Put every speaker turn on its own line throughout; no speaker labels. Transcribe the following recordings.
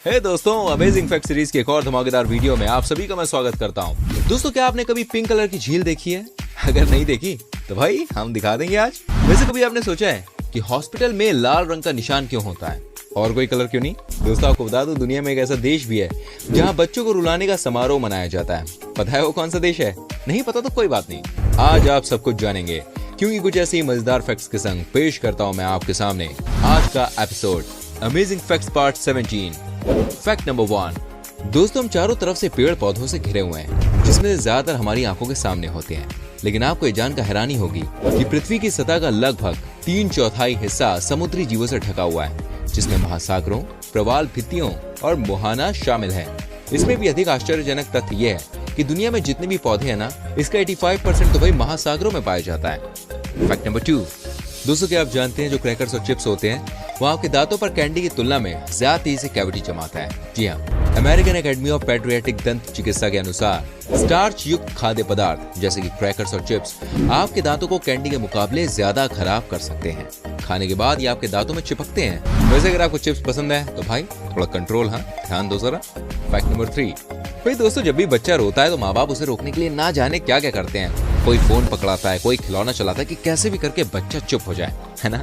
दोस्तों, amazing fact series के एक और धमाकेदार वीडियो में आप सभी का मैं स्वागत करता हूं। दोस्तों, क्या आपने कभी पिंक कलर की झील देखी है? अगर नहीं देखी तो भाई हम दिखा देंगे आज। वैसे कभी आपने सोचा है कि हॉस्पिटल में लाल रंग का निशान क्यों होता है और कोई कलर क्यों नहीं? दोस्तों, आपको बता दूं, दुनिया में एक ऐसा देश भी है जहाँ बच्चों को रुलाने का समारोह मनाया जाता है। पता है वो कौन सा देश है? नहीं पता तो कोई बात नहीं, आज आप सब कुछ जानेंगे, क्योंकि कुछ ऐसे ही मजेदार फैक्ट्स के संग पेश करता हूँ मैं आपके सामने आज का episode amazing facts part 17। Fact number 1। दोस्तों, हम चारों तरफ से पेड़ पौधों से घिरे हुए हैं, जिसमें से ज्यादातर हमारी आंखों के सामने होते हैं। लेकिन आपको ये जानकर हैरानी होगी कि पृथ्वी की सतह का लगभग 3/4 हिस्सा समुद्री जीवों से ढका हुआ है, जिसमें महासागरों, प्रवाल भित्तियों और मुहाना शामिल है। इसमें भी अधिक आश्चर्यजनक तथ्य यह है कि दुनिया में जितने भी पौधे हैं ना, इसका 85% तो भाई महासागरों में पाया जाता है। Fact number 2। दोस्तों, क्या आप जानते हैं जो क्रैकर्स और चिप्स होते हैं वो आपके दांतों पर कैंडी की तुलना में ज्यादा तेजी से कैविटी जमाता है? जी हाँ, अमेरिकन एकेडमी ऑफ पेडियाट्रिक दंत चिकित्सा के अनुसार स्टार्च युक्त खाद्य पदार्थ जैसे कि क्रैकर्स और चिप्स आपके दांतों को कैंडी के मुकाबले ज्यादा खराब कर सकते हैं। खाने के बाद ये आपके दांतों में चिपकते हैं। वैसे अगर आपको चिप्स पसंद है तो भाई थोड़ा कंट्रोल, ध्यान दो जरा। Fact number 3। भाई दोस्तों, जब भी बच्चा रोता है तो माँ बाप उसे रोकने के लिए ना जाने क्या क्या करते हैं। कोई फोन पकड़ाता है, कोई खिलौना चलाता है कि कैसे भी करके बच्चा चुप हो जाए, है ना?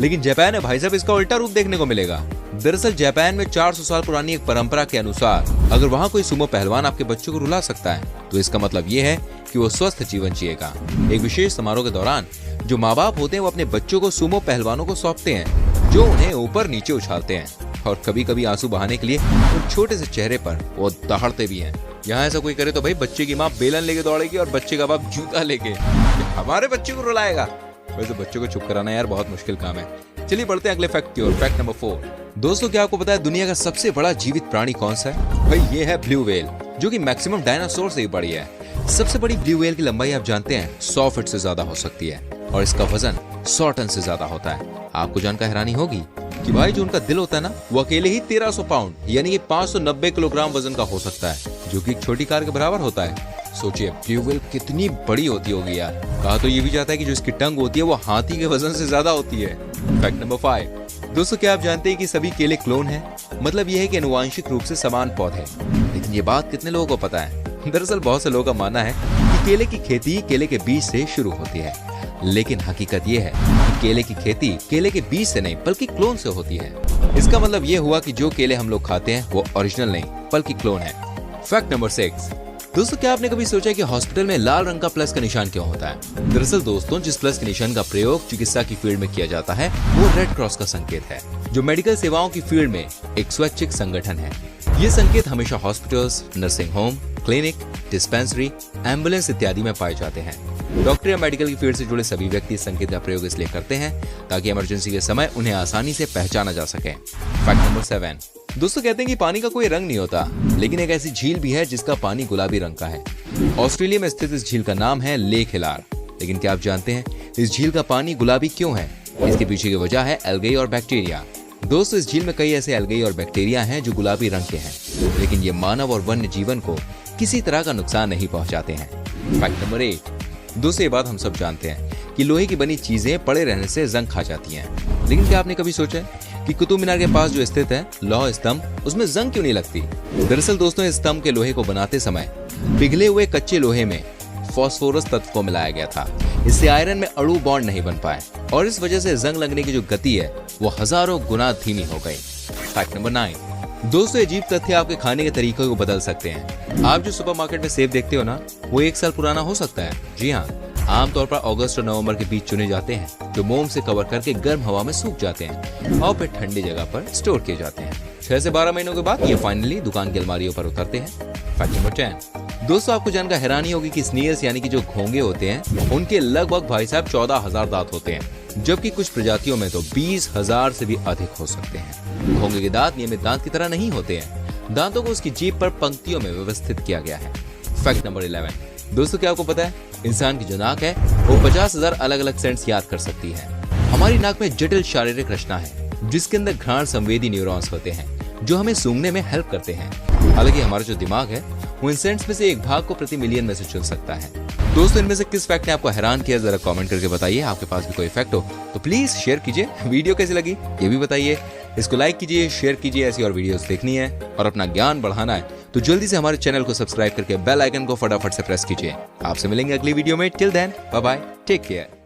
लेकिन जापान में भाई साहब इसका उल्टा रूप देखने को मिलेगा। दरअसल जापान में 400 साल पुरानी एक परंपरा के अनुसार अगर वहाँ कोई सुमो पहलवान आपके बच्चों को रुला सकता है तो इसका मतलब ये है कि वो स्वस्थ जीवन जिएगा। एक विशेष समारोह के दौरान जो माँ बाप होते हैं वो अपने बच्चों को सुमो पहलवानों को सौंपते हैं, जो उन्हें ऊपर नीचे उछालते हैं और कभी कभी आंसू बहाने के लिए उन छोटे से चेहरे पर वो दहाड़ते भी हैं। यहाँ ऐसा कोई करे तो भाई बच्चे की माँ बेलन लेके दौड़ेगी और बच्चे का बाप जूता लेके हमारे बच्चे को रुलाएगा। वैसे बच्चों को चुप कराना यार बहुत मुश्किल काम है। चलिए बढ़ते हैं अगले फैक्ट की ओर। Fact number 4। दोस्तों, क्या आपको पता है दुनिया का सबसे बड़ा जीवित प्राणी कौन सा है? भाई ये है ब्लू व्हेल, जो कि मैक्सिमम डायनासोर से भी बड़ी है। सबसे बड़ी ब्लू व्हेल की लंबाई आप जानते हैं 100 फीट से ज्यादा हो सकती है और इसका वजन 100 टन से ज्यादा होता है। आपको जानकर हैरानी होगी कि भाई जो उनका दिल होता है ना, वो अकेले ही 1300 पाउंड यानी कि 590 किलोग्राम वजन का हो सकता है, जो कि एक छोटी कार के बराबर होता है। सोचिए ब्लू व्हेल कितनी बड़ी होती होगी यार। कहा तो ये भी जाता है कि जो इसकी टंग होती है वो हाथी के वजन से ज्यादा होती है। Fact number 5। दोस्तों, क्या आप जानते हैं कि सभी केले क्लोन हैं? मतलब यह है कि अनुवांशिक रूप से समान पौधे। लेकिन ये बात कितने लोगों को पता है? दरअसल बहुत से लोगों का मानना है कि केले की खेती केले के बीज से शुरू होती है, लेकिन हकीकत ये है कि केले की खेती केले के बीज से नहीं बल्कि क्लोन से होती है। इसका मतलब ये हुआ कि जो केले हम लोग खाते हैं वो ओरिजिनल नहीं बल्कि क्लोन है। Fact number 6। दोस्तों, क्या आपने कभी सोचा कि हॉस्पिटल में लाल रंग का प्लस का निशान क्यों होता है? दरअसल दोस्तों, जिस प्लस के निशान का प्रयोग चिकित्सा की फील्ड में किया जाता है वो रेड क्रॉस का संकेत है, जो मेडिकल सेवाओं की फील्ड में एक स्वैच्छिक संगठन है। ये संकेत हमेशा hospitals, nursing home, clinic, dispensary, ambulance इत्यादि में पाए जाते हैं। डॉक्टर या मेडिकल की फील्ड से जुड़े सभी व्यक्ति इस संकेत का प्रयोग इसलिए करते हैं ताकि इमरजेंसी के समय उन्हें आसानी से पहचाना जा सके। Fact number 7। दोस्तों, कहते हैं कि पानी का कोई रंग नहीं होता, लेकिन एक ऐसी झील भी है जिसका पानी गुलाबी रंग का है। ऑस्ट्रेलिया में स्थित इस झील का नाम है लेक हिलार। लेकिन क्या आप जानते हैं इस झील का पानी गुलाबी क्यों है? इसके पीछे की वजह है एल्गे और बैक्टीरिया। दोस्तों, इस झील में कई ऐसे एल्गे और बैक्टीरिया हैं जो गुलाबी रंग के हैं, लेकिन ये मानव और वन्य जीवन को किसी तरह का नुकसान नहीं पहुंचाते हैं। Fact number 8। दोस्तों, ये बात हम सब जानते हैं कि लोहे की बनी चीजें पड़े रहने से जंग खा जाती हैं। लेकिन क्या आपने कभी सोचा कि कुतुब मीनार के पास जो स्थित है लौह स्तंभ, उसमें जंग क्यों नहीं लगती? दरअसल दोस्तों, इस स्तंभ के लोहे को बनाते समय पिघले हुए कच्चे लोहे में फास्फोरस तत्व को मिलाया गया था। इससे आयरन में अणु बॉन्ड नहीं बन पाए और इस वजह से जंग लगने की जो गति है वो हजारों गुना धीमी हो गई। Fact number 9। दोस्तों, अजीब तथ्य आपके खाने के तरीके को बदल सकते हैं। आप जो सुपरमार्केट में सेब देखते हो ना, वो 1 साल पुराना हो सकता है। जी हाँ, आमतौर पर अगस्त और नवंबर के बीच चुने जाते हैं, जो मोम से कवर करके गर्म हवा में सूख जाते हैं और फिर ठंडी जगह पर स्टोर किए जाते हैं। 6 से 12 महीनों के बाद ये फाइनली दुकान की अलमारियों पर उतरते हैं। Fact number 10। दोस्तों, आपको जानकर हैरानी होगी कि स्नेल्स यानी कि जो घोंगे होते हैं उनके लगभग भाई साहब 14,000 दांत होते हैं, जबकि कुछ प्रजातियों में तो 20,000 से भी अधिक हो सकते हैं। घोंगे के दांत नियमित दांत की तरह नहीं होते हैं। दांतों को उसकी जीभ पर पंक्तियों में व्यवस्थित किया गया है। Fact number 11। दोस्तों, क्या आपको पता है इंसान की जो नाक है वो 50,000 अलग अलग सेंट्स याद कर सकती है। हमारी नाक में जटिल शारीरिक रचना है जिसके अंदर घ्राण संवेदी न्यूरॉन्स होते हैं जो हमें सूंघने में हेल्प करते हैं। हालांकि हमारा जो दिमाग है वो इन सेंट्स में से एक भाग को प्रति मिलियन में से चुन सकता है। दोस्तों, इनमें से किस फैक्ट ने आपको हैरान किया, जरा कमेंट करके बताइए। आपके पास भी कोई फैक्ट हो तो प्लीज शेयर कीजिए। वीडियो कैसी लगी ये भी बताइए। इसको लाइक कीजिए, शेयर कीजिए। ऐसी और वीडियोस देखनी है और अपना ज्ञान बढ़ाना है तो जल्दी से हमारे चैनल को सब्सक्राइब करके बेल आइकन को फटाफट से प्रेस कीजिए। आपसे मिलेंगे अगली वीडियो में। Till then bye bye, take care.